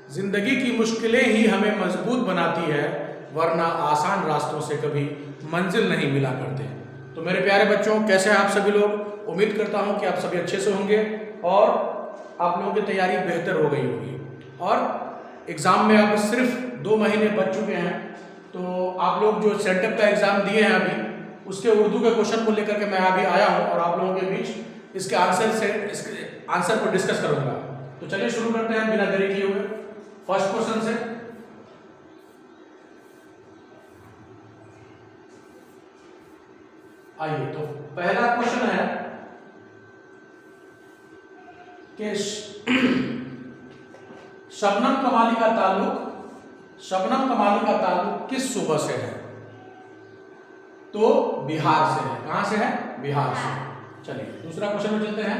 जिंदगी की मुश्किलें ही हमें मजबूत बनाती है, वरना आसान रास्तों से कभी मंजिल नहीं मिला करते। तो मेरे प्यारे बच्चों, कैसे हैं आप सभी लोग? उम्मीद करता हूं कि आप सभी अच्छे से होंगे और आप लोगों की तैयारी बेहतर हो गई होगी। और एग्ज़ाम में अब सिर्फ 2 महीने बच चुके हैं, तो आप लोग जो सेटअप का एग्ज़ाम दिए हैं अभी, उसके उर्दू के क्वेश्चन को लेकर के मैं अभी आया हूं और आप लोगों के बीच इसके आंसर को डिस्कस करूंगा। तो चलिए शुरू करते हैं बिना देरी किए हुए फर्स्ट क्वेश्चन से। आइए, तो पहला क्वेश्चन है कि शबनम कमाली का ताल्लुक किस सूबे से है? तो बिहार से है। कहां से है? बिहार से। चलिए दूसरा क्वेश्चन में चलते हैं।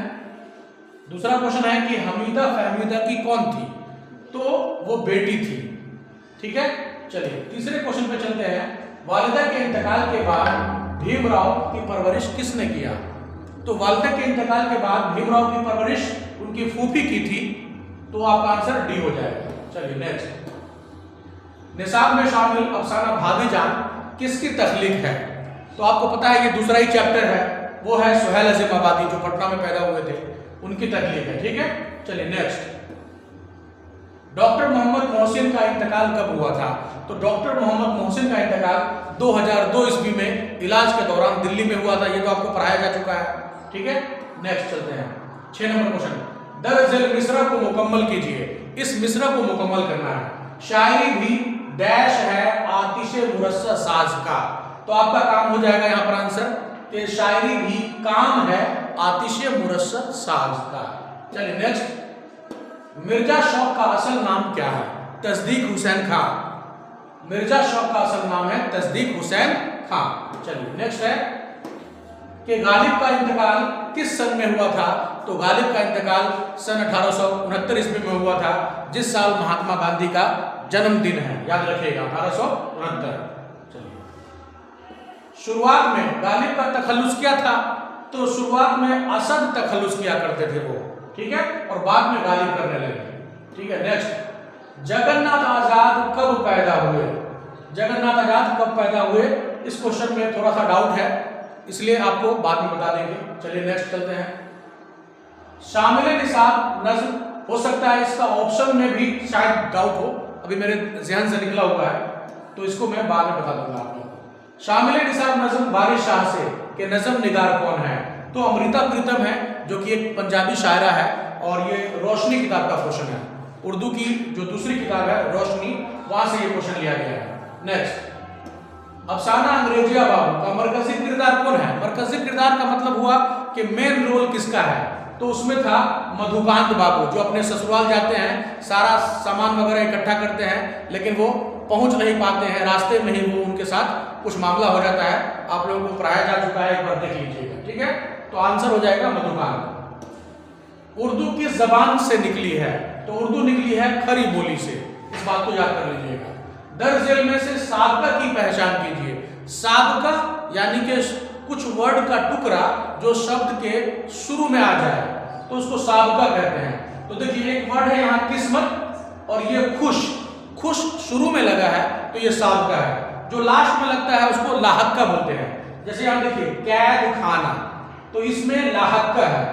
दूसरा क्वेश्चन है कि हमीदा फहमीदा की कौन थी? तो वो बेटी थी। ठीक है, चलिए तीसरे क्वेश्चन पे चलते हैं। वालिदा के इंतकाल के बाद भीमराव की परवरिश किसने किया? तो वालिदा के इंतकाल के बाद भीमराव की परवरिश उनकी फूफी की थी, तो आपका आंसर डी हो जाएगा। चलिए नेक्स्ट, निसाब में शामिल अफसाना भाभीजान किसकी तख्लीक है? तो आपको पता है ये दूसरा ही चैप्टर है, वो है सुहेल अजीम आबादी जो पटना में पैदा हुए थे, उनकी तख्लीक है। ठीक है, चलिए नेक्स्ट, डॉक्टर मोहम्मद मोहसिन का इंतकाल कब हुआ था? तो डॉक्टर मोहम्मद मोहसिन का इंतकाल 2002 ईस्वी में इलाज के दौरान दिल्ली में हुआ था। ये तो आपको पढ़ाया जा चुका है। ठीक है, नेक्स्ट चलते हैं 6 नंबर क्वेश्चन। दरअसल मिसरा को मुकम्मल कीजिए। इस मिसरा को मुकम्मल करना है। शायरी भी डैश है आतिशे मुरस्सा साज का। तो आपका काम हो जाएगा यहाँ पर आंसर कि शायरी भी काम है आतिशे मुरस्सा साज का। चलिए नेक्स्ट, मिर्जा शौक का असल नाम क्या है? तस्दीक हुसैन खां। मिर्जा शौक का असल नाम है तस्दीक हुसैन खां। चलिए नेक्स्ट है कि गालिब का इंतकाल किस सन में हुआ था? तो गालिब का इंतकाल सन 1869 ईस्वी में हुआ था, जिस साल महात्मा गांधी का जन्मदिन है, याद रखिएगा 1869। चलिए शुरुआत में गालिब का तखल्लुस क्या था? तो शुरुआत में असद तखल्लुस किया करते थे वो, ठीक है, और बाद में गालिब करने लगे। ठीक है, नेक्स्ट, जगन्नाथ आजाद कब पैदा हुए? जगन्नाथ आजाद कब पैदा हुए? इस क्वेश्चन में थोड़ा सा डाउट है, इसलिए आपको बाद में बता देंगे। चलिए नेक्स्ट चलते हैं। शामिल निसाब नज्म हो सकता है इसका ऑप्शन में भी शायद डाउट हो, अभी मेरे ज़हन से निकला हुआ है, तो इसको मैं बाद में बता दूंगा आपको। शामिल निसाब नज्म बारिश शाह से के नज्म निगार कौन है? तो अमृता प्रीतम है, जो कि एक पंजाबी शायरा है, और ये रोशनी किताब का क्वेश्चन है। उर्दू की जो दूसरी किताब है रोशनी, वहां से ये क्वेश्चन लिया गया है। नेक्स्ट, अफसाना अंग्रेजिया बाबू का मरकजी किरदार कौन है? मरकजी किरदार का मतलब हुआ कि मेन रोल किसका है? तो उसमें था मधुकांत बाबू, जो अपने ससुराल जाते हैं, सारा सामान वगैरह इकट्ठा करते हैं, लेकिन वो पहुंच नहीं पाते हैं, रास्ते में ही वो उनके साथ कुछ मामला हो जाता है। आप लोगों को पढ़ाया जा चुका है, एक बार देख लीजिएगा। ठीक है, तो आंसर हो जाएगा मधुकांत। उर्दू किस जबान से निकली है? तो उर्दू निकली है खरी बोली से, इस बात को याद कर लीजिएगा। दर्ज झेल में से साबका की पहचान कीजिए। साबका यानी कि कुछ वर्ड का टुकड़ा जो शब्द के शुरू में आ जाए, तो उसको साबका कहते हैं। तो देखिए एक वर्ड है यहाँ किस्मत, और ये खुश, खुश शुरू में लगा है तो ये साबका है। जो लास्ट में लगता है उसको लाहक्का बोलते हैं। जैसे यहाँ देखिए कैद खाना, तो इसमें लाहक्का है,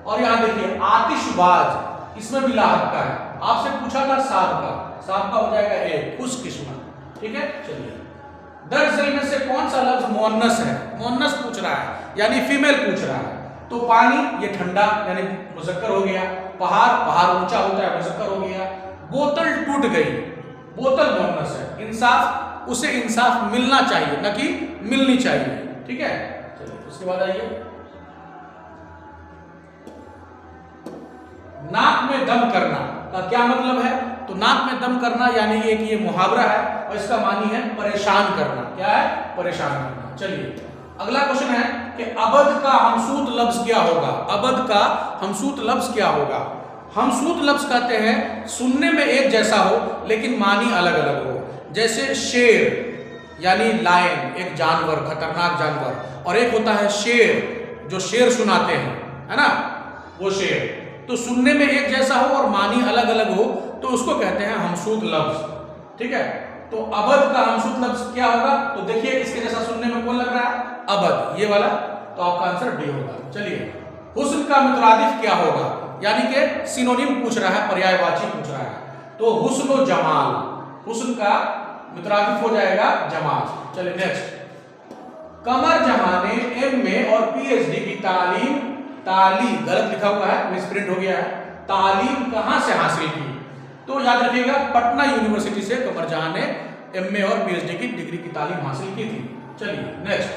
और यहाँ देखिए आतिशबाज, इसमें भी लाहक्का है। आपसे पूछा था साबका, साबका हो जाएगा ए, खुशकिस्मत। ठीक है, चलिए दर्ज झेल में से कौन सा लफ्ज मुअन्नस है? मुअन्नस पूछ रहा है, यानी फीमेल पूछ रहा है। तो पानी, ये ठंडा यानी मुज़क्कर हो गया। पहाड़, पहाड़ ऊंचा होता है, मुज़क्कर हो गया। बोतल टूट गई, बोतल मुअन्नस है। इंसाफ, उसे इंसाफ मिलना चाहिए, न कि मिलनी चाहिए। ठीक है, चलिए उसके बाद आइए, नाक में दम करना का क्या मतलब है? तो नाक में दम करना यानी एक ये मुहावरा है, और इसका मानी है परेशान करना। क्या है? परेशान करना। चलिए अगला क्वेश्चन है कि अबद का हमसूत लफ्ज क्या होगा? अबद का हमसूत लफ्ज क्या होगा? हमसूत लफ्ज कहते हैं सुनने में एक जैसा हो लेकिन मानी अलग अलग हो। जैसे शेर यानी लायन, एक जानवर, खतरनाक जानवर, और एक होता है शेर जो शेर सुनाते हैं, है ना, वो शेर। तो सुनने में एक जैसा हो और मानी अलग अलग हो, तो उसको कहते हैं हमशूत लफ्ज। ठीक है, तो अबद का हमशूत लफ्ज क्या होगा? तो देखिए इसके जैसा सुनने में कौन लग रहा है? अबद, ये वाला। तो आपका आंसर डी होगा। चलिए, हुस्न का मुतरादिफ क्या होगा? यानी कि सिनोनिम पूछ रहा है, पर्यायवाची पूछ रहा है। तो हुस्न व जमाल, हुस्न का मुतरादिफ हो जाएगा जमाल। चलिए नेक्स्ट, कमर जहां ने एमए और पीएचडी की तालीम गलत लिखा हुआ है, मिसप्रिंट हो गया है, तालीम कहां से हासिल की? तो याद रखिएगा पटना यूनिवर्सिटी से कमर जहां ने एमए और पीएचडी की डिग्री की तालीम हासिल की थी। चलिए नेक्स्ट,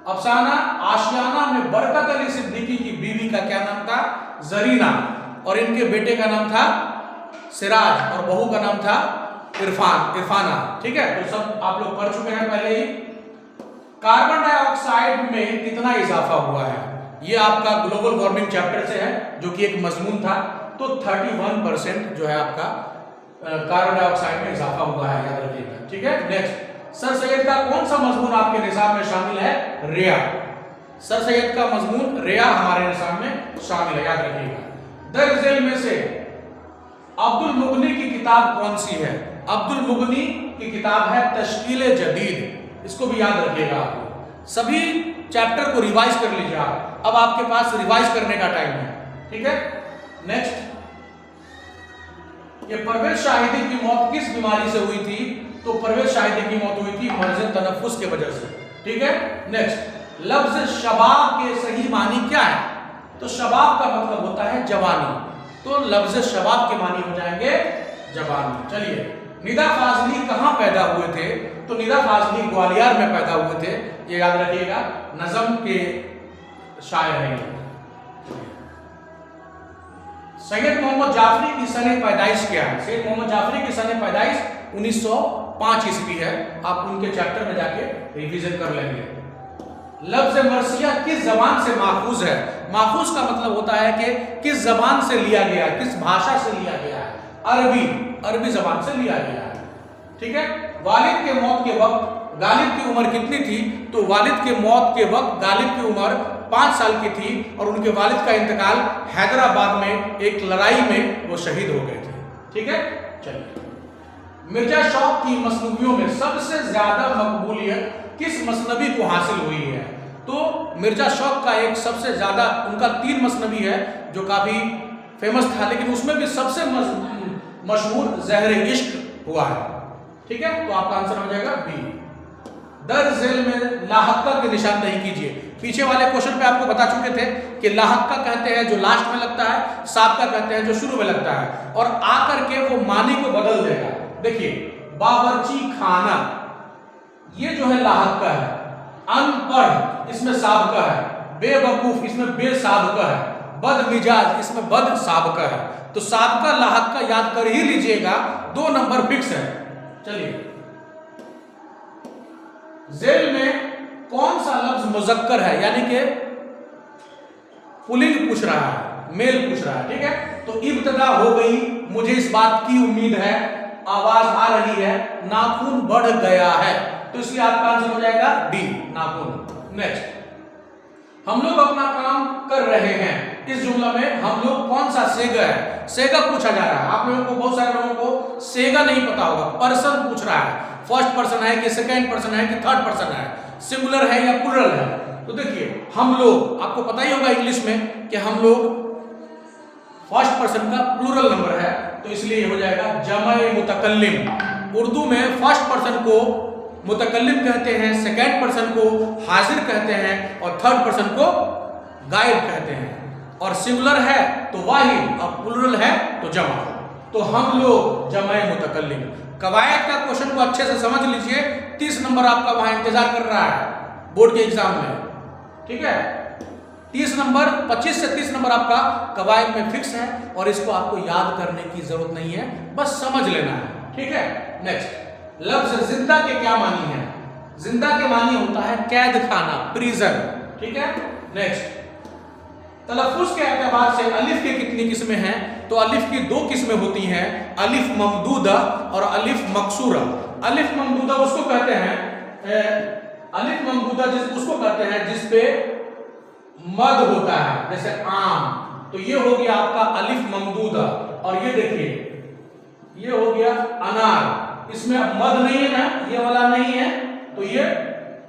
अफसाना आशियाना में बरकत अली सिद्दीकी की बीवी का क्या नाम था? जरीना, और इनके बेटे का नाम था सिराज और बहू का नाम था इरफाना। ठीक है, तो सब आप लोग पढ़ चुके हैं पहले ही। कार्बन डाइऑक्साइड में कितना इजाफा हुआ है? ये आपका ग्लोबल वार्मिंग चैप्टर से है, जो कि एक मजमून था। तो 31% जो है आपका कार्बन डाइऑक्साइड में इजाफा हुआ है, याद रखिएगा। ठीक है, नेक्स्ट, सर सैयद का कौन सा मजमून आपके निसाब में शामिल है? रिया। सर सैयद का मजमून रिया हमारे निसाब में शामिल है, याद रखिएगा। दर्ज झेल में से अब्दुल मुगनी की किताब कौन सी है? अब्दुल मुगनी की किताब है तश्कील जदीद। इसको भी याद रखिएगा आप लोग। सभी चैप्टर को रिवाइज कर लीजिए आप, अब आपके पास रिवाइज करने का टाइम है। ठीक है, नेक्स्ट, ये परवेज शाहिदी की मौत किस बीमारी से हुई थी? तो परवेज शाहिदी की मौत हुई थी मर्ज तनफ्फुस के वजह से। ठीक है, नेक्स्ट, लफ्ज शबाब के सही मानी क्या है? तो शबाब का मतलब होता है जवानी, तो लफ्ज शबाब के मानी हो जाएंगे जवानी। चलिए, निदा फाजली कहां पैदा हुए थे? तो निदा फाजली ग्वालियर में पैदा हुए थे, ये याद रखिएगा, नज़म के शायर हैं। सैयद मोहम्मद जाफरी की सने पैदाइश क्या है? सैयद मोहम्मद जाफरी की सने पैदाइश 1905 ईस्वी है। आप उनके चैप्टर में जाके रिवीजन कर लेंगे। लफ्ज मरसिया किस जबान से माखूज है? माखूज का मतलब होता है कि किस जबान से लिया गया, किस भाषा से लिया गया है? अरबी जबान से लिया गया है। ठीक है, वालिद के मौत के वक्त गालिब की उम्र कितनी थी? तो वालिद के मौत के वक्त गालिब की उम्र 5 साल की थी और उनके वालिद का इंतकाल हैदराबाद में एक लड़ाई में वो शहीद हो गए थे। ठीक है, चलिए, मिर्जा शौक की मसनवियों में सबसे ज्यादा मकबूलियत किस मसनवी को हासिल हुई है? तो मिर्जा शौक का एक सबसे ज्यादा, उनका 3 मसनवी है जो काफी फेमस था, लेकिन उसमें भी सबसे मशहूर ज़हर इश्क हुआ है। ठीक है, तो आपका आंसर हो जाएगा बी। दर्ज झेल में लाहक्का की निशानदेही कीजिए। पीछे वाले क्वेश्चन पे आपको बता चुके थे कि लाहक्का कहते हैं जो लास्ट में लगता है, साबका कहते हैं जो शुरू में लगता है, और आकर के वो मानी को बदल देगा। देखिए, बावर्ची खाना, ये जो है लाहक्का है। अनपढ़, इसमें साबका है। बेवकूफ, इसमें बेसाबका है। बदमिजाज, इसमें बद साबका है। तो साबका लाहक्का याद कर ही लीजिएगा, 2 नंबर फिक्स है। चलिए, जेल में कौन सा लफ्ज मुजक्कर है? यानी कि पुलिंग पूछ रहा है, मेल पूछ रहा है। ठीक है, तो इब्तदा हो गई, मुझे इस बात की उम्मीद है, आवाज आ रही है, नाखून बढ़ गया है, तो इसलिए आपका आंसर हो जाएगा डी, नाखून। नेक्स्ट, हम लोग अपना काम कर रहे हैं, इस जुमला में हम लोग कौन सा सेगा है? सेगा पूछा जा रहा है। आप लोगों को, बहुत सारे लोगों को सेगा नहीं पता होगा। पर्सन पूछ रहा है, फर्स्ट पर्सन है कि सेकंड पर्सन है कि थर्ड पर्सन है, सिंगुलर है या प्लूरल है? तो देखिए, हम लोग, आपको पता ही होगा इंग्लिश में कि हम लोग फर्स्ट पर्सन का प्लूरल नंबर है, तो इसलिए ये हो जाएगा जमे मुतकल्लिम। उर्दू में फर्स्ट पर्सन को मुतकल्लिम कहते हैं, सेकंड पर्सन को हाजिर कहते हैं और थर्ड पर्सन को गायब कहते हैं। और सिंगुलर है तो वाहिद और प्लूरल है तो जमा। तो हम लोग जमे मुतकल्लिम। कवायद का क्वेश्चन को अच्छे से समझ लीजिए, 30 नंबर आपका वहां इंतजार कर रहा है बोर्ड के एग्जाम में। ठीक है, 30 नंबर, 25 से 30 नंबर आपका कवायद में फिक्स है और इसको आपको याद करने की जरूरत नहीं है, बस समझ लेना है। ठीक है, नेक्स्ट, लफ्ज जिंदा के क्या मानी है? जिंदा के मानी होता है कैद खाना, प्रिजन। ठीक है, नेक्स्ट, तलफ्फुज के एतबार से अलिफ की कितनी किस्में हैं? तो अलिफ की 2 किस्में होती हैं, अलिफ ममदूदा और अलिफ मकसूरा। अलिफ ममदूदा उसको कहते हैं, अलिफ ममदूदा उसको कहते हैं जिसपे मद होता है, जैसे आम, तो ये हो गया आपका अलिफ ममदूदा। और ये देखिए, ये हो गया अनार, इसमें अब मद नहीं है ना, ये वाला नहीं है, तो ये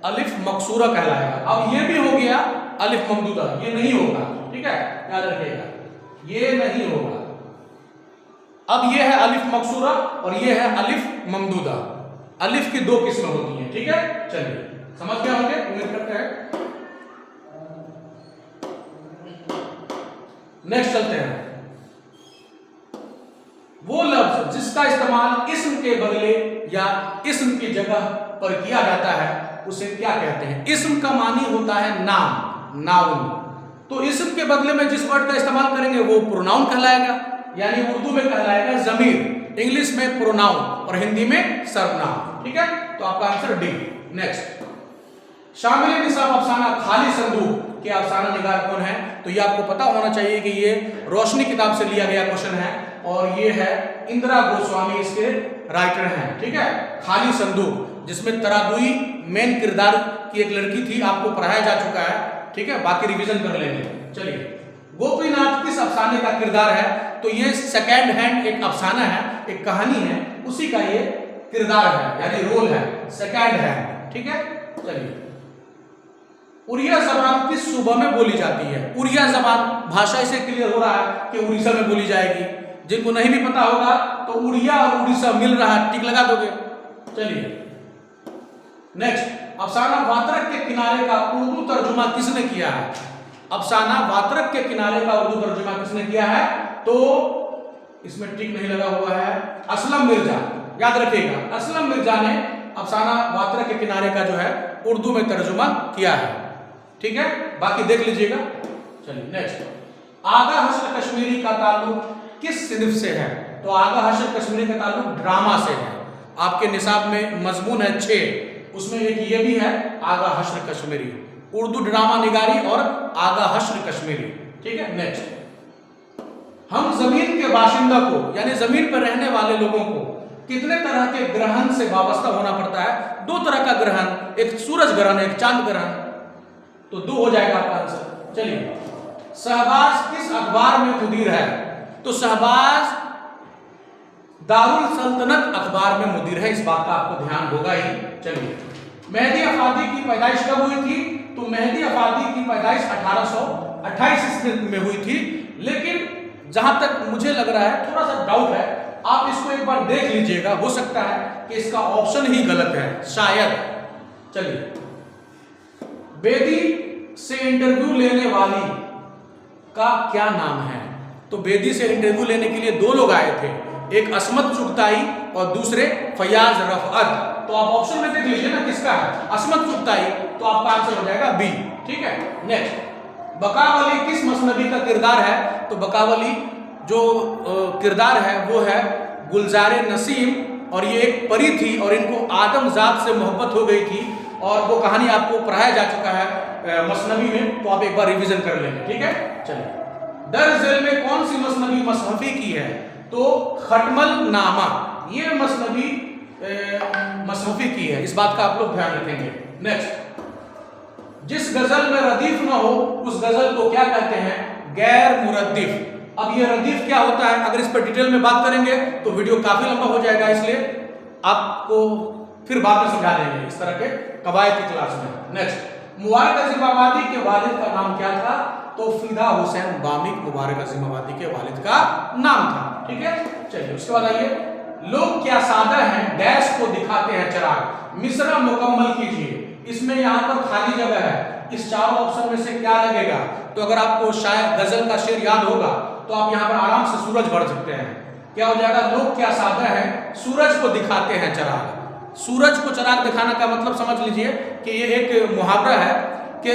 अलिफ मकसूरा कहलाएगा। अब ये भी हो गया अलिफ ममदूदा, ये नहीं होगा, ठीक है, याद रखिएगा, ये नहीं होगा। अब ये है अलिफ मकसूरा और ये है अलिफ ममदूदा। अलिफ की दो किस्में होती हैं, ठीक है। चलिए समझ गए होंगे, उम्मीद करते हैं। नेक्स्ट चलते हैं। वो लफ्ज जिसका इस्तेमाल इस्म के बदले या इस्म की जगह पर किया जाता है उसे क्या कहते हैं? इस्म का मानी होता है नाम, नाउन। तो इस्म के बदले में जिस वर्ड का इस्तेमाल करेंगे वो प्रोनाउन कहलाएगा, यानी उर्दू में कहलाएगा जमीर, इंग्लिश में प्रोनाउन और हिंदी में सर्वनाम, ठीक है। तो आपका आंसर डी। नेक्स्ट, शामिल निसाब अफसाना खाली संदूक के अफसाना निगार कौन है? तो ये आपको पता होना चाहिए कि ये रोशनी किताब से लिया गया क्वेश्चन है और ये है इंदिरा गोस्वामी इसके राइटर हैं, ठीक है। खाली संदूक, जिसमें तरादुई मेन किरदार की एक लड़की थी, आपको पढ़ाया जा चुका है, ठीक है, बाकी रिवीजन कर लेंगे। चलिए, गोपीनाथ किस अफसाने का किरदार है? तो ये सेकेंड हैंड एक अफसाना है, एक कहानी है, उसी का ये किरदार है, यानी रोल है, सेकेंड हैंड, ठीक है। चलिए, उड़िया जबान किस सूबा में बोली जाती है? उड़िया जबान भाषा इसे क्लियर हो रहा है कि उड़ीसा में बोली जाएगी। जिनको नहीं भी पता होगा तो उड़िया और उड़ीसा मिल रहा है, टिक लगा दोगे। चलिए नेक्स्ट, अफसाना वात्रक के किनारे का उर्दू तर्जुमा किसने किया है? अफसाना वात्रक के किनारे का उर्दू तर्जुमा किसने किया है? तो इसमें टिक नहीं लगा हुआ है, असलम मिर्जा, याद रखिएगा, असलम मिर्जा ने अफसाना वात्रक के किनारे का जो है उर्दू में तर्जुमा किया है, ठीक है, बाकी देख लीजिएगा। चलिए नेक्स्ट, आगा हशर कश्मीरी का ताल्लुक किस सिनफ से है? तो आगा हशर कश्मीरी का ताल्लुक ड्रामा से है। आपके निसाब में मजमून है 6, उसमें एक ये भी है आगा हशर कश्मीरी, उर्दू ड्रामा निगारी और आगा हशर कश्मीरी, ठीक है। नेक्स्ट, हम जमीन के बाशिंदा को यानी जमीन पर रहने वाले लोगों को कितने तरह के ग्रहण से वाबस्ता होना पड़ता है? 2 तरह का ग्रहण, एक सूरज ग्रहण, एक चांद ग्रहण, तो 2 हो जाएगा आपका आंसर। चलिए, शहबाज किस अखबार में मुदीर है? तो शहबाज दारुल सल्तनत अखबार में मुदीर है, इस बात का आपको ध्यान होगा ही। चलिए, मेहदी अफादी की पैदाइश कब हुई थी? तो मेहदी अफादी की पैदाइश 1828 ईस्वी में हुई थी, लेकिन जहां तक मुझे लग रहा है, थोड़ा सा डाउट है, आप इसको एक बार देख लीजिएगा, हो सकता है कि इसका ऑप्शन ही गलत है शायद। चलिए, बेदी से इंटरव्यू लेने वाली का क्या नाम है? तो बेदी से इंटरव्यू लेने के लिए 2 लोग आए थे, एक असमत चुगताई और दूसरे फयाज रफअत। तो आप ऑप्शन में देख लीजिए ना किसका है, असमत चुगताई, तो आपका आंसर हो जाएगा बी, ठीक है। नेक्स्ट, बकावली किस मसनबी का किरदार है? तो बकावली जो किरदार है वो है गुलजारे नसीम, और ये एक परी थी और इनको आदम जात से मोहब्बत हो गई थी, और वो कहानी आपको पढ़ाया जा चुका है मसनबी में, तो आप एक बार रिवीजन कर लेंगे, ठीक है। चलिए, दर झेल में कौन सी मसनबी मसहफी की है? तो खटमल नामा, ये मसनबी मसहफी की है, इस बात का आप लोग ध्यान रखेंगे। नेक्स्ट, जिस गजल में रदीफ ना हो उस गजल को क्या कहते हैं? गैर मुरद्दिफ। अब ये रदीफ क्या होता है, अगर इस पर डिटेल में बात करेंगे तो वीडियो काफी लंबा हो जाएगा, इसलिए आपको फिर बाद में समझा देंगे इस तरह के कवायद की क्लास में। नेक्स्ट, मुबारक अजीम आबादी के वालिद का नाम क्या था? तो फिदा हुसैन बामिक मुबारक अजीम आबादी के वालिद का नाम था, ठीक है। चलिए, उसके बाद आइए, लोग क्या सादा हैं डैश को दिखाते हैं चराग, मिसरा मुकम्मल कीजिए। इसमें यहाँ पर खाली जगह है, इस चारों ऑप्शन में से क्या लगेगा? तो अगर आपको शायद गजल का शेर याद होगा तो आप यहाँ पर आराम से सूरज बढ़ सकते हैं। क्या हो जाएगा? लोग क्या सादा है सूरज को दिखाते हैं चराग। सूरज को चराग दिखाने का मतलब समझ लीजिए कि ये एक मुहावरा है कि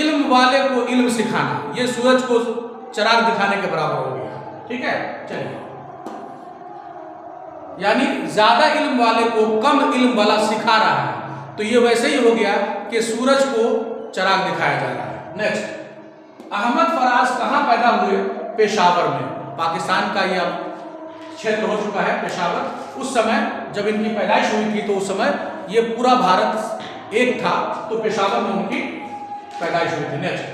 इल्म वाले को इल्म सिखाना, ये सूरज को चराग दिखाने के बराबर हो गया, ठीक है। चलिए, यानी ज्यादा इल्म वाले को कम इल्म वाला सिखा रहा है, तो ये वैसे ही हो गया कि सूरज को चराग दिखाया जा रहा है। नेक्स्ट, अहमद फराज कहाँ पैदा हुए? पेशावर में, पाकिस्तान का यह क्षेत्र हो चुका है पेशावर। उस समय जब इनकी पैदाइश हुई थी तो उस समय ये पूरा भारत एक था, तो पेशावर में उनकी पैदाइश हुई थी। नेक्स्ट,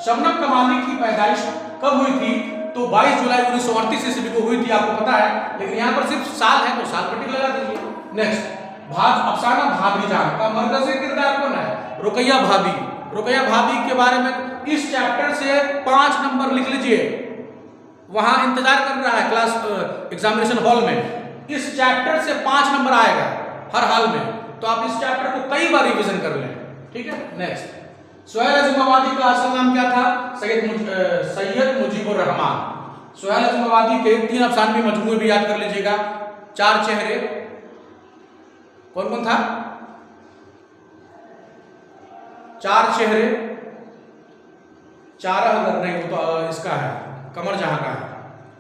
शबनम कमाली की पैदाइश कब हुई थी? तो 22 जुलाई 1938 ईस्वी को हुई थी, आपको पता है, लेकिन यहाँ पर सिर्फ साल है तो साल पट्टी लगा दीजिए। नेक्स्ट, अफसाना भाभी जान का मरकजी किरदार कौन है? रुकैया भाभी। रुकैया भाभी के बारे में इस चैप्टर से 5 नंबर लिख लीजिए, वहां इंतजार कर रहा है क्लास एग्जामिनेशन हॉल में। इस चैप्टर से 5 नंबर आएगा हर हाल में, तो आप इस चैप्टर को कई बार रिवीजन कर लें, ठीक है। नेक्स्ट, सुहेल अज़ीमाबादी का असल नाम क्या था? सैयद मुजीबुर रहमान। सुहेल अज़ीमाबादी के 3 अफसानवी मजमूए भी याद कर लीजिएगा। 4 चेहरे, कौन कौन था? 4 चेहरे, 4 अगर नहीं वो तो इसका है, कमर जहां का है।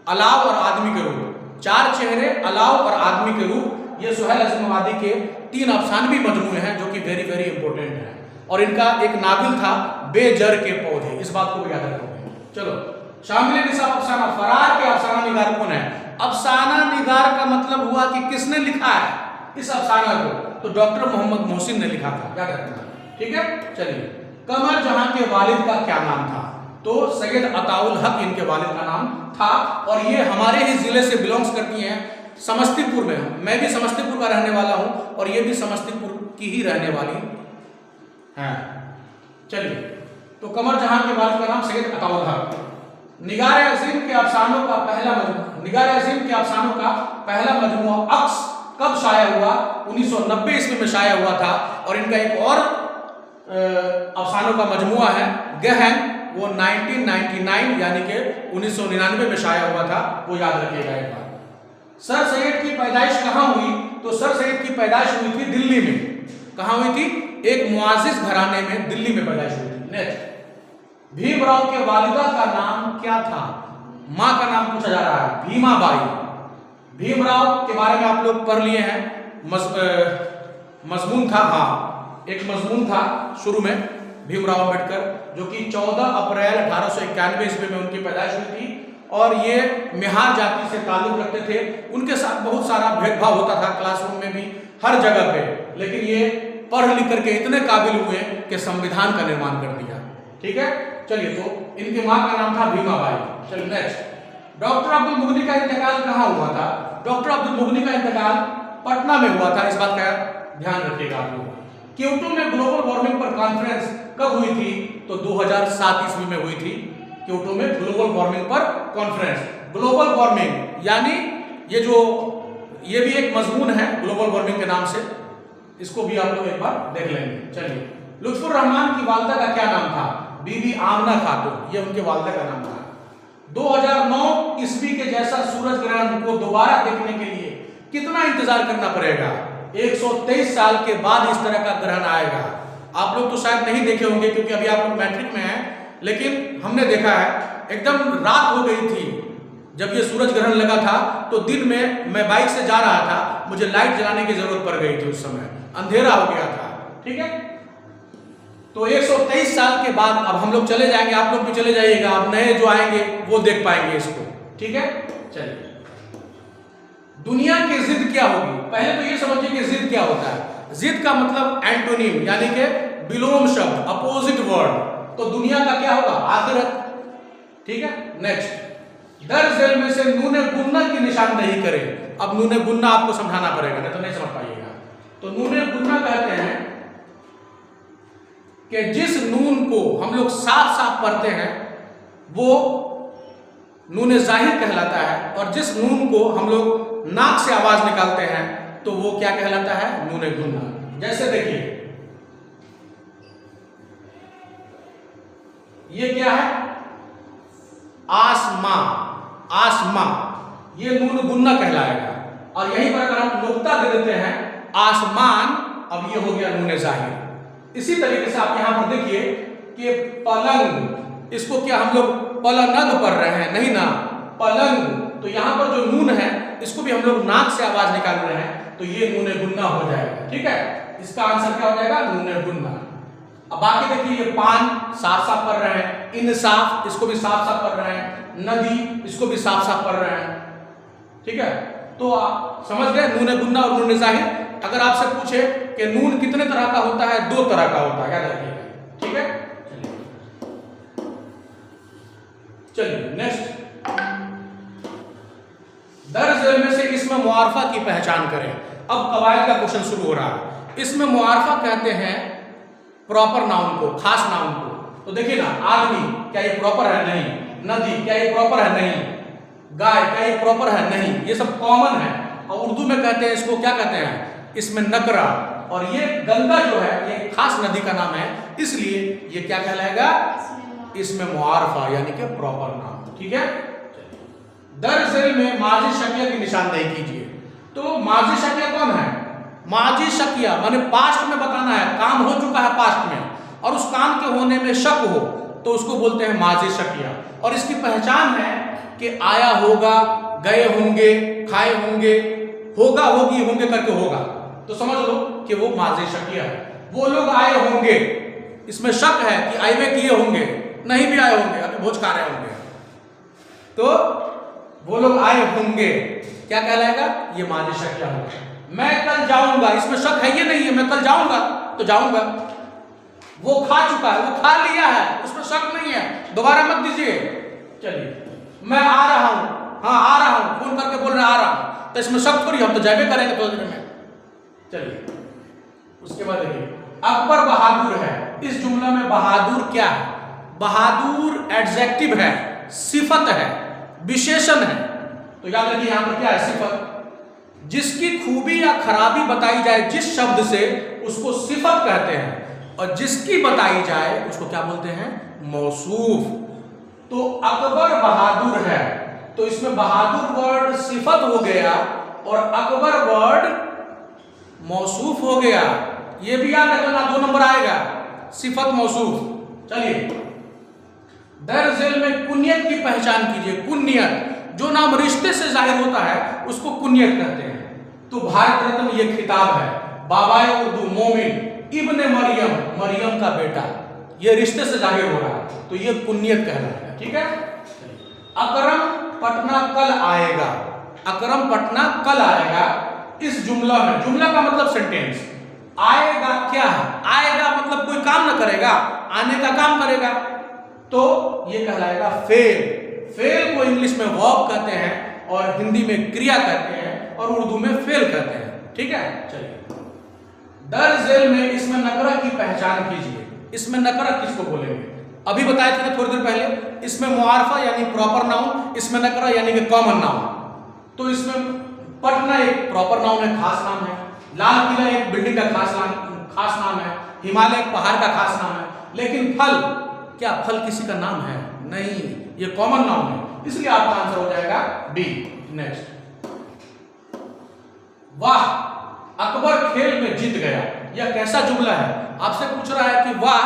अलाव और आदमी के रूप, 4 चेहरे, अलाव और आदमी के रूप, ये सुहेल अज़ीमाबादी के 3 अफसानवी मजमूए हैं जो कि वेरी वेरी इंपॉर्टेंट है। और इनका एक नाविल था बेजर के पौधे, इस बात को भी याद रखोगे। चलो, शामिल निसाब अफसाना, फरार के अफसाना निगार कौन है? अफसाना निगार का मतलब हुआ कि किसने लिखा है इस अफसाना को? तो डॉक्टर मोहम्मद मोहसिन ने लिखा था, याद रखना, ठीक है। चलिए, कमर जहां के वालिद का क्या नाम था? तो सैयद अताउल हक इनके वालिद का नाम था, और ये हमारे ही जिले से बिलोंग्स करती हैं, समस्तीपुर में। मैं भी समस्तीपुर का रहने वाला हूं और ये भी समस्तीपुर की ही रहने वाली है। चलिए, तो कमर जहां के वालिद का नाम सैयद अताउल हक। निगार अज़ीम के अफसानों का पहला मजमूआ, निगार अज़ीम के अफसानों का पहला मजमूआ अक्स कब शाया हुआ? 1990 ईस्वी में शाया हुआ था। और इनका एक और अफसानों का मजमूआ है गहन, वो 1999 यानी कि 1999 में शाया हुआ था, वो याद रखिएगा एक बार। सर सैयद की पैदाइश कहाँ हुई? तो सर सैयद की पैदाइश हुई थी दिल्ली में। कहाँ हुई थी? एक मुआजिज घराने में, दिल्ली में पैदाइश हुई थी। नेक्स्ट, भीमराव के वालिदा का नाम क्या था? माँ का नाम पूछा जा रहा है, भीमाबाई। भीमराव के बारे में आप लोग पढ़ लिए हैं, मजमून था, हाँ एक मजमून था शुरू में, भीमराव अम्बेडकर, जो कि 14 अप्रैल 1891 ईस्वी में उनकी पैदाइश हुई थी। और ये मेहार जाति से ताल्लुक रखते थे। उनके साथ बहुत सारा भेदभाव होता था क्लासरूम में भी, हर जगह पे, लेकिन ये पढ़ लिख करके इतने काबिल हुए कि संविधान का निर्माण कर दिया, ठीक है। चलिए, तो इनकी माँ का नाम था भीमाबाई। चलिए नेक्स्ट, डॉक्टर अब्दुल मुगनी का इंतकाल कहाँ हुआ था? डॉक्टर अब्दुल मुगनी का इंतकाल पटना में हुआ था, इस बात का ध्यान रखिएगा आप लोग। क्योटो में ग्लोबल वार्मिंग पर कॉन्फ्रेंस कब हुई थी? तो 2007 ईस्वी में हुई थी, क्योटो में ग्लोबल वार्मिंग पर कॉन्फ्रेंस। ग्लोबल वार्मिंग यानी ये भी एक मजमून है ग्लोबल वार्मिंग के नाम से, इसको भी आप लोग एक बार देख लेंगे। चलिए, लुत्फुर रहमान की वालिदा का क्या नाम था? बीबी आमना खातून, ये उनके वालिदा का नाम था। 2009 ईस्वी के जैसा सूरज ग्रहण को दोबारा देखने के लिए कितना इंतजार करना पड़ेगा? 123 साल के बाद इस तरह का ग्रहण आएगा। आप लोग तो शायद नहीं देखे होंगे क्योंकि अभी आप लोग मैट्रिक में हैं, लेकिन हमने देखा है, एकदम रात हो गई थी जब ये सूरज ग्रहण लगा था। तो दिन में मैं बाइक से जा रहा था, मुझे लाइट जलाने की जरूरत पड़ गई थी, उस समय अंधेरा हो गया था, ठीक है। तो 123 साल के बाद अब हम लोग चले जाएंगे, आप लोग भी चले जाइएगा, अब नए जो आएंगे वो देख पाएंगे इसको, ठीक है। चलिए, दुनिया की जिद क्या होगी? पहले तो ये समझिए कि जिद क्या होता है। जिद का मतलब एंटोनिम यानी कि विलोम शब्द, अपोजिट वर्ड। तो दुनिया का क्या होगा? आखिरत, ठीक है। नेक्स्ट, दर जेल में से नूने गुन्ना की निशानदेही करें। अब नूने गुन्ना आपको समझाना पड़ेगा, नहीं तो नहीं समझ पाइएगा। तो नूने गुन्ना कहते हैं कि जिस नून को हम लोग साफ साफ पढ़ते हैं वो नूने जाहिर कहलाता है, और जिस नून को हम लोग नाक से आवाज निकालते हैं तो वो क्या कहलाता है? नूने गुन्ना। जैसे देखिए, ये क्या है? आसमां, आसमां, ये नून गुन्ना कहलाएगा। और यहीं पर अगर हम नुक्ता दे देते हैं आसमान, अब ये हो गया नूने जाहिर। इसी तरीके से आप यहां पर देखिए कि पलंग, इसको क्या हम लोग पलंग पढ़ रहे हैं? नहीं ना, पलंग। तो यहां पर जो नून है इसको भी हम लोग नाक से आवाज निकाल रहे हैं, तो ये नूने गुन्ना हो जाएगा, ठीक है। इसका आंसर क्या हो जाएगा? नूने गुन्ना। अब बाकी देखिए, ये पान साफ साफ पढ़ रहे हैं, इंसाफ इसको भी साफ साफ पढ़ रहे हैं, नदी इसको भी साफ साफ पढ़ रहे हैं, ठीक है। तो आप समझ गए नूने गुन्ना और नूने जाहिर। अगर आपसे पूछे कि नून कितने तरह का होता है? 2 तरह का होता है, याद रखिएगा, ठीक है। चलिए नेक्स्ट, दर झेल में से इसमें मुआरफा की पहचान करें। अब कवायद का क्वेश्चन शुरू हो रहा है। इसमें मुआरफा कहते हैं प्रॉपर नाउन को, खास नाउन को। तो देखिए ना, आदमी क्या ये प्रॉपर है? नहीं। नदी क्या ये प्रॉपर है? नहीं। गाय क्या ये प्रॉपर है? नहीं। ये सब कॉमन है। और उर्दू में कहते हैं इसको, क्या कहते हैं? इसमें नकरा। और ये गंगा जो है ये खास नदी का नाम है, इसलिए ये क्या कहलाएगा? इसमें मुआरफा यानी कि प्रॉपर नाम। ठीक है। दर झेल में माजी शकिया की निशानदेही कीजिए। तो माजी शकिया कौन है? माजी शकिया माने पास्ट में बताना है, काम हो चुका है पास्ट में और उस काम के होने में शक हो तो उसको बोलते हैं माजी शकिया। और इसकी पहचान है कि आया होगा, गए होंगे, खाए होंगे, होगा, होगी, होंगे करके होगा, तो समझ लो कि वो माजी शकिया है। वो लोग आए होंगे, इसमें शक है कि आए हुए किए होंगे, नहीं भी आए होंगे, अभी भोज खा रहे होंगे, तो वो लोग आए होंगे, क्या कहलाएगा? ये माजी शकिया होगा। मैं कल जाऊंगा, इसमें शक है ये नहीं है, मैं कल जाऊंगा तो जाऊंगा। वो खा चुका है, वो खा लिया है, उसमें शक नहीं है, दोबारा मत दीजिए। चलिए, मैं आ रहा हूं, हाँ आ रहा हूं, फोन करके बोल रहे आ रहा हूं, तो इसमें शक थोड़ी, हम तो जाबे करेंगे थोड़ी देर में। चलिए, उसके बाद देखिए, अकबर बहादुर है। इस जुमला में बहादुर क्या है? बहादुर एडजेक्टिव है, सिफत है, विशेषण है। तो याद रखिए यहां पर क्या है? सिफत। जिसकी खूबी या खराबी बताई जाए जिस शब्द से, उसको सिफत कहते हैं, और जिसकी बताई जाए उसको क्या बोलते हैं? मौसूफ। तो अकबर बहादुर है, तो इसमें बहादुर वर्ड सिफत हो गया और अकबर वर्ड मौसूफ हो गया। ये भी याद रखना, 2 नंबर आएगा, सिफत मौसूफ। चलिए, दर झेल में कुनियत की पहचान कीजिए। कुनियत, जो नाम रिश्ते से जाहिर होता है उसको कुनियत कहते हैं। तो भारत रत्न ये खिताब है, बाबाए उर्दू मोमिन इब्ने मरियम, मरियम का बेटा, ये रिश्ते से जाहिर हो रहा है, तो ये कुनियत कहलाता है। ठीक है। अकरम पटना कल आएगा। अकरम पटना कल आएगा। इस जुमला में, जुमला का मतलब सेंटेंस, आएगा क्या है? आएगा मतलब कोई काम ना करेगा, आने का काम करेगा, तो ये कहलाएगा फेल। फेल को इंग्लिश में वर्ब कहते हैं और हिंदी में क्रिया कहते हैं और उर्दू में फेल कहते हैं। ठीक है। चलिए, दर झेल में इसमें नकरा की पहचान कीजिए। इसमें नकरा किसको बोलेंगे? अभी बताए थे थोड़ी देर पहले, इसमें मुआरफा यानी प्रॉपर नाउन, इसमें नकरा यानी कि कॉमन नाउन। तो इसमें पटना एक प्रॉपर नाउन है, खास नाम है। लाल किला एक बिल्डिंग का खास नाम है। हिमालय एक पहाड़ का खास नाम है। लेकिन फल, क्या फल किसी का नाम है? नहीं, ये कॉमन नाउन है, इसलिए आपका आंसर हो जाएगा बी। नेक्स्ट, वाह अकबर खेल में जीत गया। यह कैसा जुमला है? आपसे पूछ रहा है कि वाह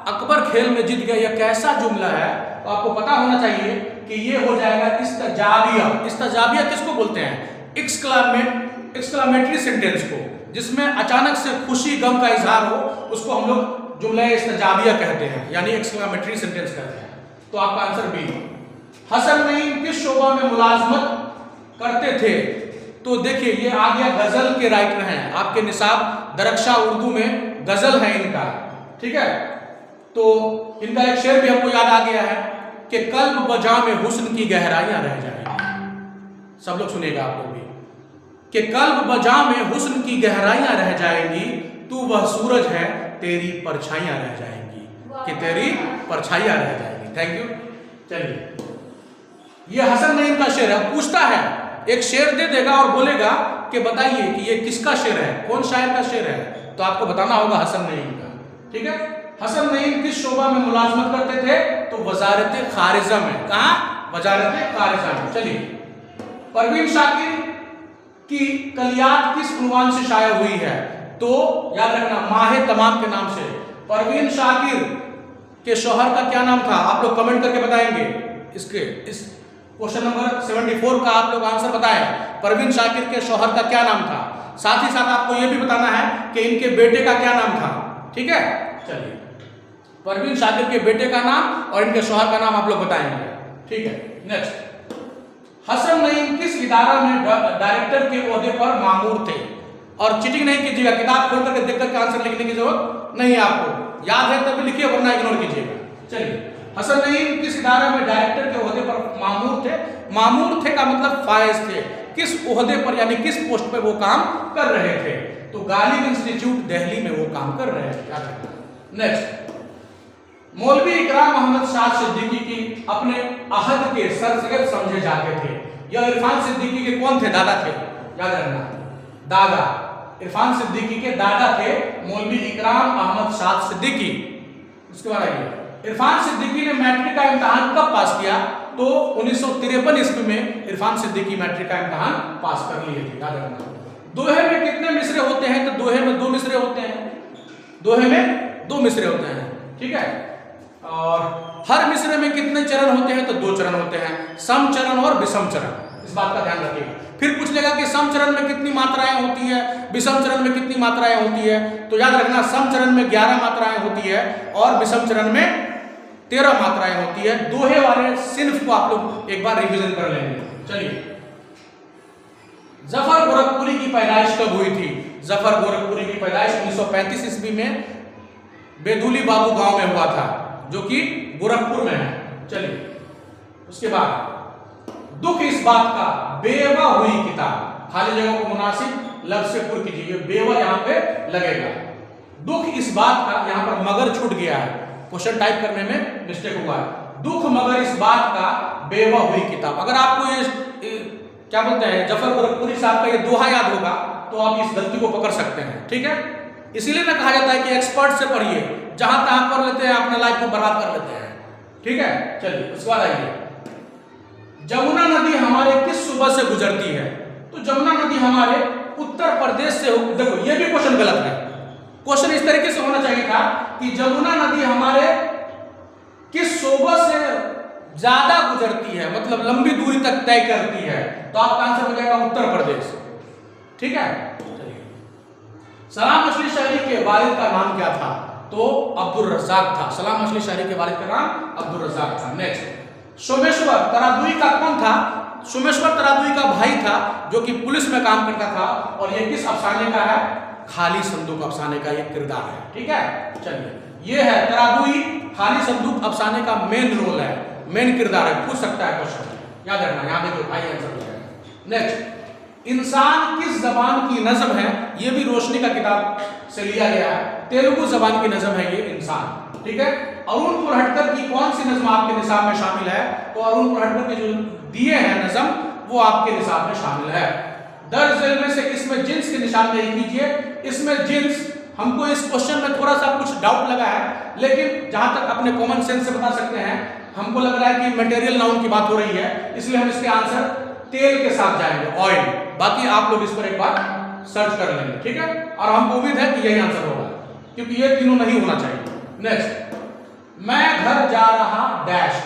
अकबर खेल में जीत गया, यह कैसा जुमला है? तो आपको पता होना चाहिए कि ये हो जाएगा इस्तजाबिया। इस्तजाबिया किसको बोलते हैं? एक्सक्लामेटरी सेंटेंस को, जिसमें अचानक से खुशी गम का इजहार हो, उसको हम लोग जुमला इस्तजाबिया कहते हैं, यानी एक्सक्लामेटरी सेंटेंस कहते हैं। तो आपका आंसर बी। हसन नईम किस शोबा में मुलाजमत करते थे? तो देखिए, ये आ गया, गजल के राइटर हैं आपके निसाब दरक्षा उर्दू में गजल है इनका। ठीक है। तो इनका एक शेर भी हमको याद आ गया है कि कल्ब बजा में हुस्न की गहराइयां रह जाएंगी। सब लोग सुनेगा आप लोग भी, कि कल्ब बजा में हुस्न की गहराइयां रह जाएंगी, तू वह सूरज है तेरी परछाइयां रह जाएंगी, कि तेरी परछाइयां रह जाएंगी। Thank you. चलिए, ये हसन नईम का शेर है। पूछता है, एक शेर दे देगा और बोलेगा कि बताइए कि ये किसका शेर है, कौन शायर का शेर है, तो आपको बताना होगा हसन नईम का। ठीक है। हसन नईम किस शोबा में मुलाजमत करते थे? तो वजारत खारिजा में। कहा? वजारत खारिजा में। चलिए, परवीन शाकिर की कलियात किस उन्वान से शाया हुई है? तो याद रखना, माहे तमाम के नाम से। परवीन शाकिर के शौहर का क्या नाम था? आप लोग कमेंट करके बताएंगे। इस क्वेश्चन नंबर 74 का आप लोग आंसर बताएं। परवीन शाकिर के शौहर का क्या नाम था? साथ ही साथ आपको यह भी बताना है कि इनके बेटे का क्या नाम था। ठीक है। चलिए, परवीन शाकिर के बेटे का नाम और इनके शौहर का नाम आप लोग बताएंगे। ठीक है। नेक्स्ट, हसन नईम किस इदारा में डायरेक्टर के ओहदे पर मामूर थे? और चीटिंग नहीं कीजिएगा, किताब खोल करके देख करके आंसर लिखने की जरूरत नहीं है आपको। याद है तभी लिखिए, वरना इग्नोर कीजिएगा। चलिए, हसन नईम किस इदारा में डायरेक्टर के ओहदे पर मामूर थे? मामूर थे का मतलब फायज थे, किस ओहदे पर यानी किस पोस्ट पे वो काम कर रहे थे? तो गालिब इंस्टीट्यूट दिल्ली में वो काम कर रहे थे, याद रखना। नेक्स्ट, मौलवी इकराम मोहम्मद शाह सिद्दीकी की अपने अहद के सरसैयद समझे जाते थे। यह इरफान सिद्दीकी के कौन थे? दादा थे, याद रखना, दादा। इरफान सिद्दीकी के दादा थे मौलवी इकराम अहमद शाह सिद्दीकी। उसके बाद आइए, इरफान सिद्दीकी ने मैट्रिक का इम्तहान कब पास किया? तो 1953 ईस्वी में इरफान सिद्दीकी मैट्रिक का इम्तहान पास कर लिए थे, याद रखना। दोहे में कितने मिसरे होते हैं? तो दोहे में 2 मिसरे होते हैं, दोहे में 2 मिसरे होते हैं, ठीक है। और हर मिसरे में कितने चरण होते हैं? तो 2 चरण होते हैं, सम चरण और विषम चरण, इस बात का ध्यान रखिएगा। फिर पूछ लेगा कि सम चरण में कितनी मात्राएं होती है, विषम चरण में कितनी मात्राएं होती है? तो याद रखना, सम चरण में 11 मात्राएं होती है और विषम चरण में 13 मात्राएं होती है। दोहे वाले सिर्फ को आप लोग एक बार रिवीजन कर लेंगे। चलिए, जफर गोरखपुरी की पैदाइश कब हुई थी? जफर गोरखपुरी की पैदाइश 1935 ईस्वी में बेदुली बाबू गांव में हुआ था, जो कि गोरखपुर में है। चलिए, उसके बाद दुख इस बात का बेवा हुई किताब, खाली जगह को मुनासिब लफ्ज से पुर कीजिए, बेवा यहां पे लगेगा। दुख इस बात का, यहां पर मगर छूट गया है, क्वेश्चन टाइप करने में मिस्टेक हुआ है। दुख मगर इस बात का बेवा हुई किताब। अगर आपको ये क्या बोलते हैं, जफर गोरखपुरी साहब का ये दोहा याद होगा तो आप इस गलती को पकड़ सकते हैं, ठीक है। इसीलिए ना कहा जाता है कि एक्सपर्ट से पढ़िए, जहां तहां पढ़ लेते हैं अपना लाइफ को बर्बाद कर लेते हैं, ठीक है। चलिए, उसके बाद आइए, जमुना नदी हमारे किस सूबा से गुजरती है? तो जमुना नदी हमारे उत्तर प्रदेश से, देखो ये भी क्वेश्चन गलत है। क्वेश्चन इस तरीके से होना चाहिए था कि जमुना नदी हमारे किस सूबा से ज्यादा गुजरती है, मतलब लंबी दूरी तक तय करती है, तो आपका आंसर हो जाएगा उत्तर प्रदेश, ठीक है। सलाम मछली शहरी के वालिद का नाम क्या था? तो अब्दुल रज़ाक था। सलाम मछली शहरी के वालिद का नाम अब्दुल रज़ाक था। नेक्स्ट, सोमेश्वर तरादुई का कौन था? सोमेश्वर तरादुई का भाई था, जो कि पुलिस में काम करता था, और ये किस अफसाने का है? खाली संदूक अफसाने का ये किरदार है, ठीक है। चलिए, ये है तरादुई, खाली संदूक अफसाने का मेन रोल है, मेन किरदार है, पूछ सकता है क्वेश्चन, याद रखना। यहां देखो भाई आंसर हो जाएगा। नेक्स्ट, इंसान किस जबान की नज़म है? ये भी रोशनी का किताब से लिया गया है, तेलुगु जबान की नज़म है ये इंसान, ठीक है। अरुण पुरहटकर की कौन सी नज़म आपके निसाब में शामिल है? तो अरुण पुरहटकर के जो दिए हैं नज़म वो आपके निसाब में शामिल है। दर्ज झेल में से इसमें जिन्स की निशानदेही कीजिए। इसमें जिन्स, हमको इस क्वेश्चन में थोड़ा सा कुछ डाउट लगा है, लेकिन जहां तक अपने कॉमन सेंस से बता सकते हैं, हमको लग रहा है कि मटेरियल नाउन की बात हो रही है, इसलिए हम इसके आंसर तेल के साथ जाएंगे, ऑयल। बाकी आप लोग इस पर एक बार सर्च कर लेंगे, ठीक है। और हमको उम्मीद है कि यही आंसर होगा, क्योंकि ये तीनों नहीं होना चाहिए। नेक्स्ट, मैं घर जा रहा डैश,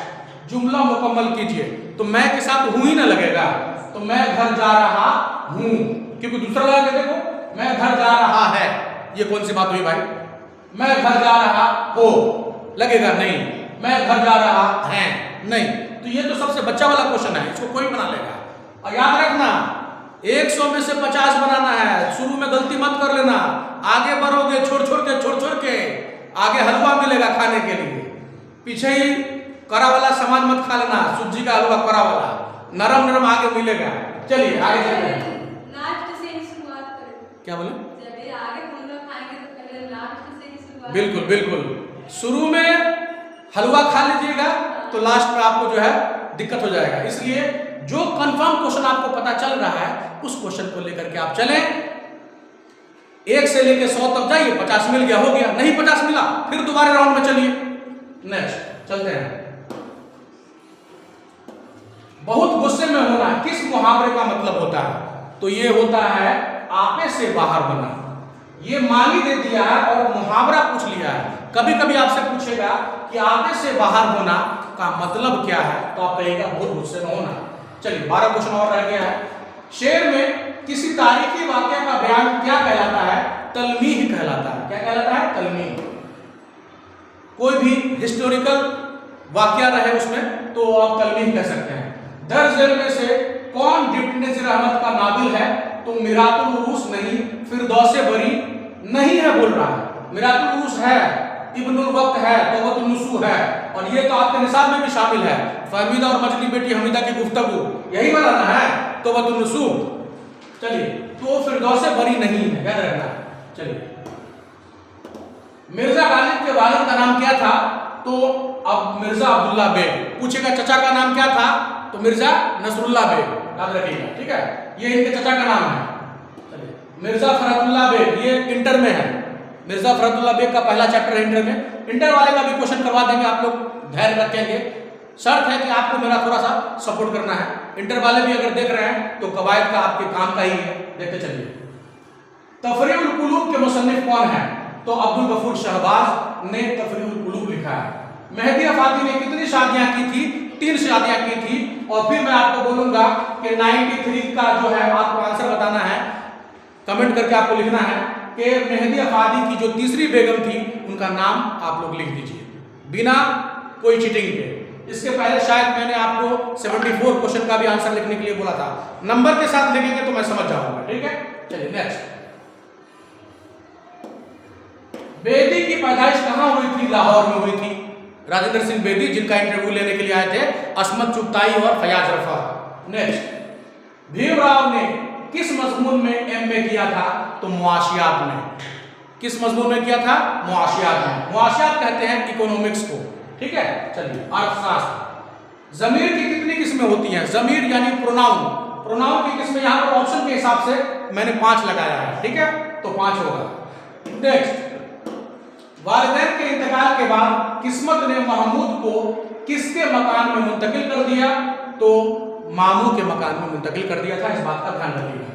जुमला मुकम्मल कीजिए। तो मैं के साथ हूं ही ना लगेगा, तो मैं घर जा रहा हूं, क्योंकि दूसरा लगा के देखो, मैं घर जा रहा है, ये कौन सी बात हुई भाई? मैं घर जा रहा हो लगेगा नहीं, मैं घर जा रहा है नहीं। तो ये तो सबसे बच्चा वाला क्वेश्चन है, इसको कोई बना लेगा। और याद रखना, 100 में से 50 बनाना है, शुरू में गलती मत कर लेना, आगे बढ़ोगे छोड़ छोड़ के आगे हलवा मिलेगा खाने के लिए, पीछे ही करा वाला सामान मत खा लेना, सूजी का हलवा करा वाला नरम नरम आगे मिलेगा। चलिए आगे चलते हैं। लास्ट से ही शुरुआत करें। क्या बोले? जब ये आगे हम लोग खाएंगे तो पहले लास्ट से ही शुरुआत। बिल्कुल बिल्कुल, शुरू में हलवा खा लीजिएगा तो लास्ट में आपको जो है दिक्कत हो जाएगा, इसलिए जो कंफर्म क्वेश्चन आपको पता चल रहा है उस क्वेश्चन को लेकर के आप चलें। 1 से लेके 100 तक जाइए, 50 मिल गया हो गया, नहीं 50 मिला फिर दोबारा राउंड में चलिए। नेक्स्ट चलते हैं। बहुत गुस्से में होना किस मुहावरे का मतलब होता है? तो ये होता है आपे से बाहर होना। ये मानी दे दिया है और मुहावरा पूछ लिया है। कभी कभी आपसे पूछेगा कि आपे से बाहर होना का मतलब क्या है, तो आप कहिएगा बहुत गुस्से में होना। चलिए 12 क्वेश्चन और रह गया है। शेर में किसी तारीखी वाकया का बयान क्या कहलाता है? तलमीह कहलाता है। क्या कहलाता है? तलमीह। कोई भी हिस्टोरिकल वाकया रहे उसमें तो आप तलमीह कह सकते हैं। दर्ज झेल में से कौन डिप्टी नजीर अहमद का नाबिल है? तो मिरातुल उरूस नहीं, फिरदौसे बरी नहीं है बोल रहा है। मिरातुल उरूस है, इब्नुल वक्त है, तौबतुन नुसूह है, और ये तो आपके निसाब में भी शामिल है। फहमीदा और मजली बेटी हमीदा की गुफ्तगू, यही वाला ना है। तौबतुन नसूह। चलिए, तो फिरदौस बरी नहीं है, याद रखना। चलिए, मिर्जा गालिब के वालिद का नाम क्या था? तो अब मिर्जा अब्दुल्ला बेग। पूछेगा चचा का नाम क्या था? तो मिर्जा नसरुल्ला बेग, याद रखिएगा, ठीक है। ये इनके चचा का नाम है। चलिए, मिर्जा फरहतुल्ला बेग, ये इंटर में है। मिर्जा फरहतुल्ला बेग का पहला चैप्टर है इंटर में। इंटर वाले का भी क्वेश्चन करवा देंगे, आप लोग धैर्य रखेंगे। शर्त है कि आपको मेरा थोड़ा सा सपोर्ट करना है। इंटर वाले भी अगर देख रहे हैं तो कवायद का आपके काम का ही है। देखते चलिए, तफरीउल कुलूब के मुसन्निफ कौन है? तो अब्दुल गफूर शहबाज ने तफरीउल कुलूब लिखा है। मेहदी अफादी ने कितनी शादियां की थी? 3 शादियां की थी। और फिर मैं आपको बोलूंगा कि 93 का जो है आपको आंसर बताना है, कमेंट करके आपको लिखना है कि मेहदी अफादी की जो तीसरी बेगम थी उनका नाम आप लोग लिख दीजिए बिना कोई चीटिंग के। इसके पहले शायद मैंने आपको 74 क्वेश्चन का भी आंसर लिखने के लिए बोला था। नंबर के साथ लिखेंगे तो मैं समझ जाऊंगा, ठीक है। चलिए नेक्स्ट, बेदी की पैदाइश कहां हुई थी? लाहौर में हुई थी। राजेंद्र सिंह बेदी, जिनका इंटरव्यू लेने के लिए आए थे असमत चुगताई और फयाज रफा। नेक्स्ट, भीमराव ने किस मजमून में एमए किया था? तो मुआशियात में। किस मजमून में किया था? मुआशियात में। मुआशियात कहते हैं इकोनॉमिक्स को, ठीक है। चलिए, अर्थशास्त्र। जमीर की कितनी किस्में होती हैं? जमीर यानी प्रोनाउन। प्रोनाउन की किस्में यहां पर ऑप्शन के हिसाब से मैंने 5 लगाया है, ठीक है, तो 5 होगा। नेक्स्ट, वालिदैन के इंतकाल के बाद किस्मत ने महमूद को किसके मकान में मुंतकिल कर दिया? तो मामू के मकान में मुंतकिल कर दिया था। इस बात का ध्यान रखिएगा।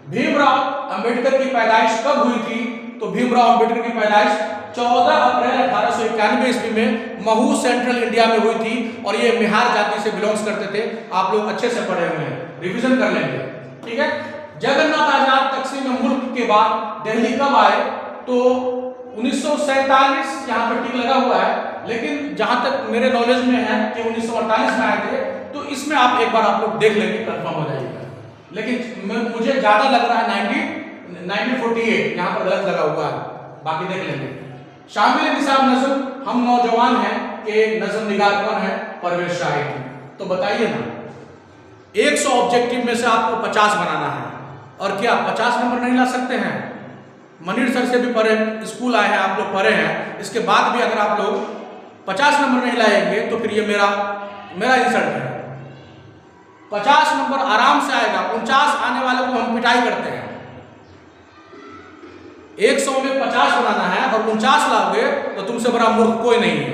भीमराव अंबेडकर की पैदाइश कब हुई थी? तो भीमराव अंबेडकर की पैदाइश 14 अप्रैल 1891 ईस्वी में महू सेंट्रल इंडिया में हुई थी। और ये मिहार जाति से बिलोंग्स करते थे। आप लोग अच्छे से पढ़े हुए हैं, रिवीजन कर लेंगे, ठीक है। जगन्नाथ आजाद तकसीम मुल्क के बाद दिल्ली कब आए? तो 1947 यहाँ पर टिक लगा हुआ है, लेकिन जहां तक मेरे नॉलेज में है कि 1948 में आए थे। तो इसमें आप एक बार आप लोग देख लेंगे, कंफर्म हो जाएगा। लेकिन मुझे ज्यादा लग रहा है 1948 यहाँ पर गलत लगा हुआ है, बाकी देख लेंगे। शामिल निसाब नज़्म हम नौजवान हैं कि नज़्म निगार कौन है? परवेज शाहिद। तो बताइए ना, 100 ऑब्जेक्टिव में से आपको 50 बनाना है, और क्या 50 नंबर नहीं ला सकते हैं? मनीर सर से भी पढ़े, स्कूल आए हैं, आप लोग पढ़े हैं। इसके बाद भी अगर आप लोग 50 नंबर नहीं लाएंगे तो फिर ये मेरा इंसल्ट है। 50 नंबर आराम से आएगा। 49 आने वाले को हम पिटाई करते हैं। 100 में 50 बनाना है और 49 लाओगे तो तुमसे बड़ा मूर्ख कोई नहीं है।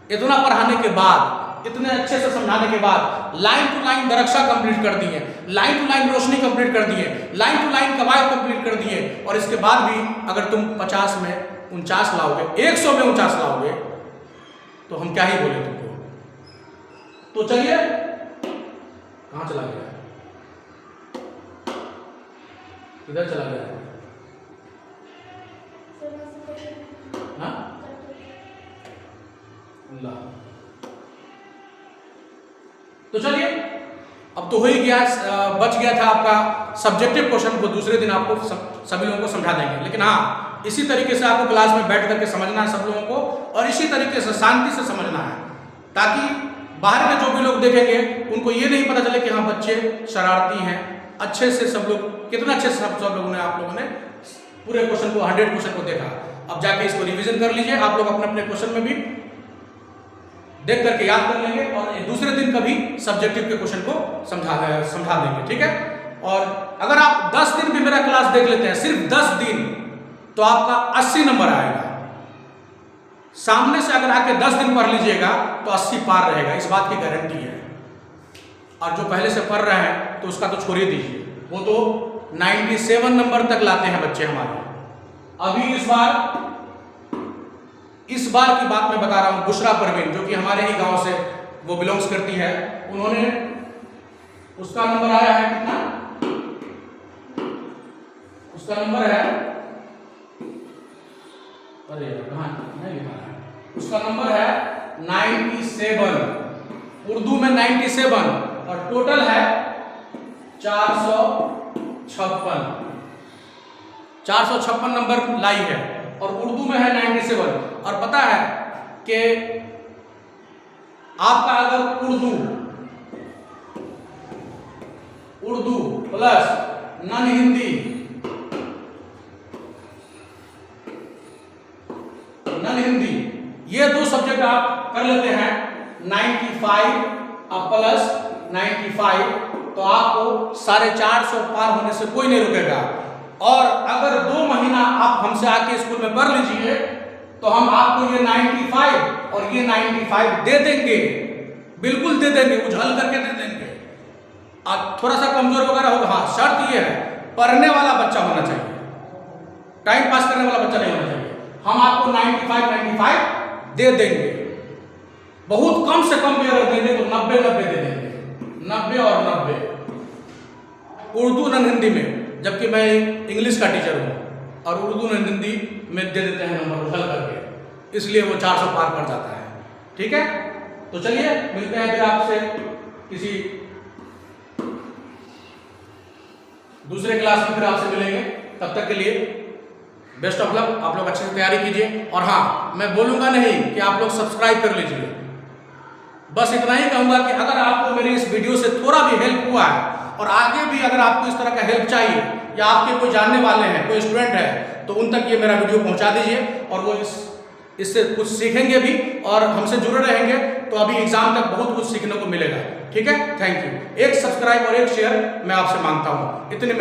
इतना पढ़ाने के बाद, इतने अच्छे से समझाने के बाद, लाइन टू लाइन दरक्षा कंप्लीट कर दिए, line to line Roshni complete कर दिए, लाइन टू लाइन कवायद कंप्लीट कर दिए, और इसके बाद भी अगर तुम 50 में 49 लाओगे, 100 में 49 लाओगे, तो हम क्या ही बोले तुमको। तो चलिए, कहां चला गया? किधर चला गया? हाँ? तो चलिए, अब तो हो ही गया, बच गया था आपका सब्जेक्टिव क्वेश्चन को दूसरे दिन आपको सभी लोगों को समझा देंगे। लेकिन हाँ, इसी तरीके से आपको क्लास में बैठ करके समझना है सब लोगों को, और इसी तरीके से शांति से समझना है, ताकि बाहर के जो भी लोग देखेंगे उनको ये नहीं पता चले कि हाँ बच्चे शरारती हैं। अच्छे से सब लोग, कितना अच्छे से सब लोगों ने, आप लोगों ने पूरे क्वेश्चन को, 100 क्वेश्चन को देखा। अब जाके इसको रिवीजन कर लीजिए। आप लोग अपने अपने क्वेश्चन में भी देख करके याद कर लेंगे, और दूसरे दिन कभी सब्जेक्टिव के क्वेश्चन को समझा देंगे, ठीक है। और अगर आप 10 दिन भी मेरा क्लास देख लेते हैं, सिर्फ 10 दिन, तो आपका 80 नंबर आएगा। सामने से अगर आके 10 दिन पढ़ लीजिएगा तो 80 पार रहेगा, इस बात की गारंटी है। और जो पहले से पढ़ रहे हैं तो उसका तो छोड़ ही दीजिए, वो तो 97 नंबर तक लाते हैं बच्चे हमारे। अभी इस बार की बात मैं बता रहा हूं, बुशरा परवीन, जो कि हमारे ही गांव से वो बिलोंग्स करती है, उन्होंने, उसका नंबर आया है कितना? उसका नंबर है, अरे कहां नहीं लिखा है, उसका नंबर है 97, उर्दू में 97, और टोटल है 456 नंबर लाई है, और उर्दू में है 97। और पता है कि आपका अगर Urdu plus non Hindi, non Hindi, ये दो सब्जेक्ट आप कर लेते हैं 95 प्लस 95, तो आपको 450 पार होने से कोई नहीं रुकेगा। और अगर 2 महीना आप हमसे आके स्कूल में पढ़ लीजिए तो हम आपको ये 95 और ये 95 दे देंगे, बिल्कुल दे देंगे, उछल करके दे देंगे। अब थोड़ा सा कमजोर वगैरह होगा, हाँ शर्त ये है पढ़ने वाला बच्चा होना चाहिए, टाइम पास करने वाला बच्चा नहीं होना चाहिए। हम आपको 95 दे देंगे, बहुत कम से कम भी अगर देंगे तो 90 दे देंगे, 90 और 90 उर्दू नॉन हिंदी में, जबकि मैं इंग्लिश का टीचर हूँ और उर्दू नॉन हिंदी में दे देते हैं नंबर उछल करके, इसलिए वो 400 पार कर जाता है। ठीक है, तो चलिए मिलते हैं फिर आपसे किसी दूसरे क्लास में, फिर आपसे मिलेंगे। तब तक के लिए बेस्ट ऑफ लक, आप लोग अच्छे से तैयारी कीजिए। और हाँ, मैं बोलूँगा नहीं कि आप लोग सब्सक्राइब कर लीजिए, बस इतना ही कहूँगा कि अगर आपको मेरी इस वीडियो से थोड़ा भी हेल्प हुआ है और आगे भी अगर आपको इस तरह का हेल्प चाहिए या आपके कोई जानने वाले हैं, कोई स्टूडेंट है, तो उन तक ये मेरा वीडियो पहुंचा दीजिए और वो इससे कुछ सीखेंगे भी और हमसे जुड़े रहेंगे, तो अभी एग्जाम तक बहुत कुछ सीखने को मिलेगा। ठीक है, थैंक यू। एक सब्सक्राइब और एक शेयर मैं आपसे मांगता हूँ, इतने